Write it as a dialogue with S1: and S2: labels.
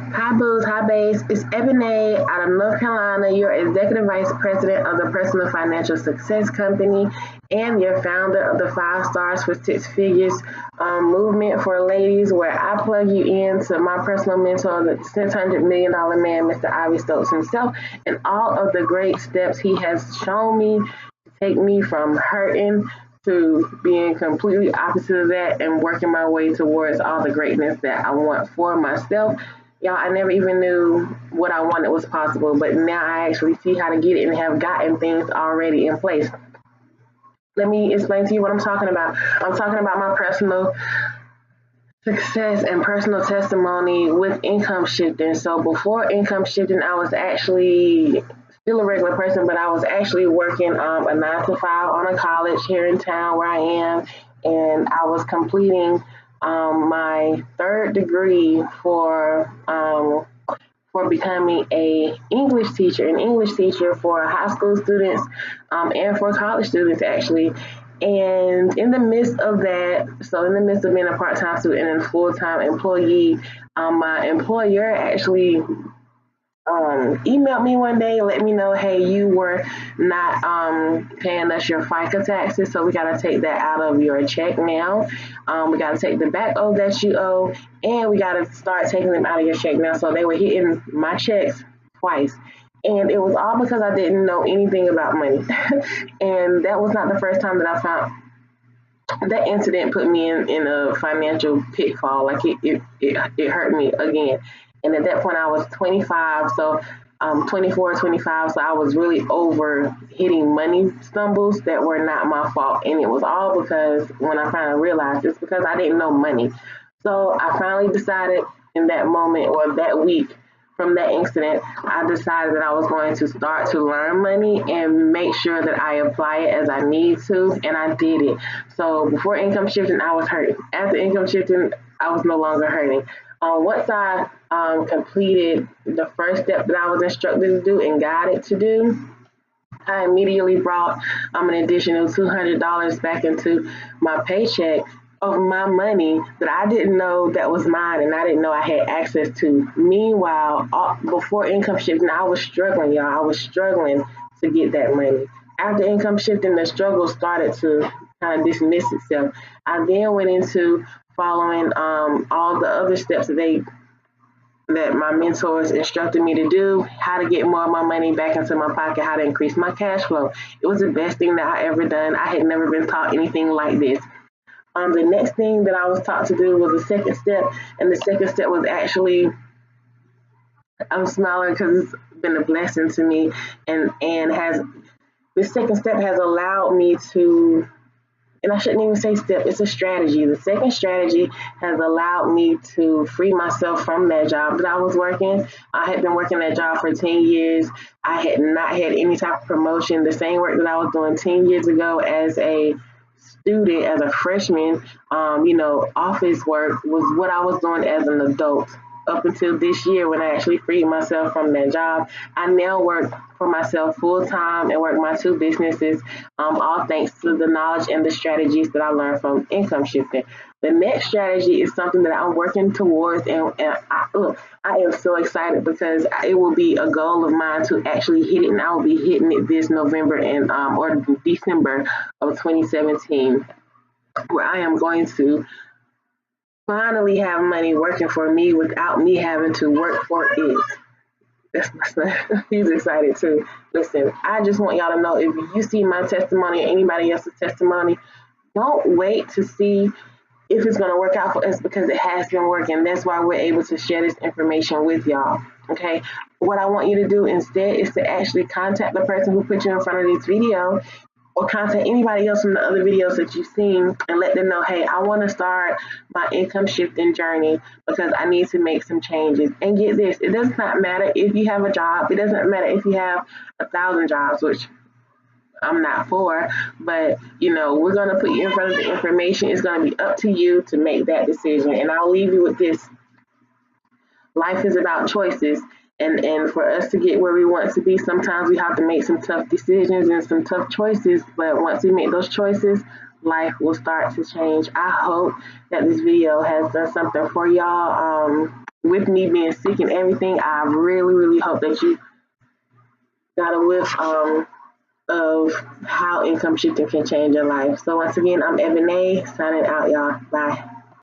S1: Hi, Booze. Hi, Babes. It's Ebony out of North Carolina, your Executive Vice President of the Personal Financial Success Company and your founder of the 5 Stars for Six Figures movement for ladies, where I plug you into my personal mentor, the $600 million man, Mr. Ivy Stokes himself, and all of the great steps he has shown me to take me from hurting to being completely opposite of that and working my way towards all the greatness that I want for myself. Y'all, I never even knew what I wanted was possible, but now I actually see how to get it and have gotten things already in place. Let me explain to you what I'm talking about. I'm talking about my personal success and personal testimony with income shifting. So before income shifting, I was actually still a regular person, but I was actually working a 9 to 5 on a college here in town where I am, and I was completing my 3rd degree for becoming an English teacher for high school students and for college students actually. And in the midst of that, so in the midst of being a part-time student and a full-time employee, my employer actually emailed me one day, let me know, hey, you were not paying us your FICA taxes, so we got to take that out of your check now. We got to take the back owe that you owe, and we got to start taking them out of your check now. So they were hitting my checks twice. And it was all because I didn't know anything about money. And that was not the first time that I found that incident put me in a financial pitfall. Like it hurt me again. And at that point, I was 25, so 24, 25. So I was really over hitting money stumbles that were not my fault. And it was all because when I finally realized it's because I didn't know money. So I finally decided in that moment or that week from that incident, I decided that I was going to start to learn money and make sure that I apply it as I need to. And I did it. So before income shifting, I was hurting. After income shifting, I was no longer hurting. Once I completed the first step that I was instructed to do and guided to do, I immediately brought an additional $200 back into my paycheck of my money that I didn't know that was mine and I didn't know I had access to. Meanwhile, before income shifting, I was struggling, y'all. I was struggling to get that money. After income shifting, the struggle started to kind of dismiss itself. I then went into following all the other steps that my mentors instructed me to do, how to get more of my money back into my pocket, how to increase my cash flow. It was the best thing that I ever done. I had never been taught anything like this. The next thing that I was taught to do was the second step, and the second step was actually, I'm smiling because it's been a blessing to me, and this second step has allowed me to, and I shouldn't even say step, it's a strategy. The second strategy has allowed me to free myself from that job that I was working. I had been working that job for 10 years. I had not had any type of promotion. The same work that I was doing 10 years ago as a student, as a freshman, office work was what I was doing as an adult up until this year when I actually freed myself from that job. I now work for myself full time and work my 2 businesses, all thanks to the knowledge and the strategies that I learned from income shifting. The next strategy is something that I'm working towards, and I am so excited because it will be a goal of mine to actually hit it, and I will be hitting it this November and or December of 2017, where I am going to finally have money working for me without me having to work for it. That's my son. He's excited too. Listen, I just want y'all to know, if you see my testimony or anybody else's testimony, don't wait to see if it's going to work out for us, because it has been working. That's why we're able to share this information with y'all. Okay. What I want you to do instead is to actually contact the person who put you in front of this video, or contact anybody else from the other videos that you've seen, and let them know, hey, I want to start my income shifting journey because I need to make some changes. And get this, it does not matter if you have a job. It doesn't matter if you have 1,000 jobs, which I'm not for, but we're going to put you in front of the information. It's going to be up to you to make that decision. And I'll leave you with this. Life is about choices. And for us to get where we want to be, sometimes we have to make some tough decisions and some tough choices. But once we make those choices, life will start to change. I hope that this video has done something for y'all. with me being sick and everything, I really, really hope that you got a whiff of how income shifting can change your life. So once again, I'm Evan A, signing out, y'all. Bye.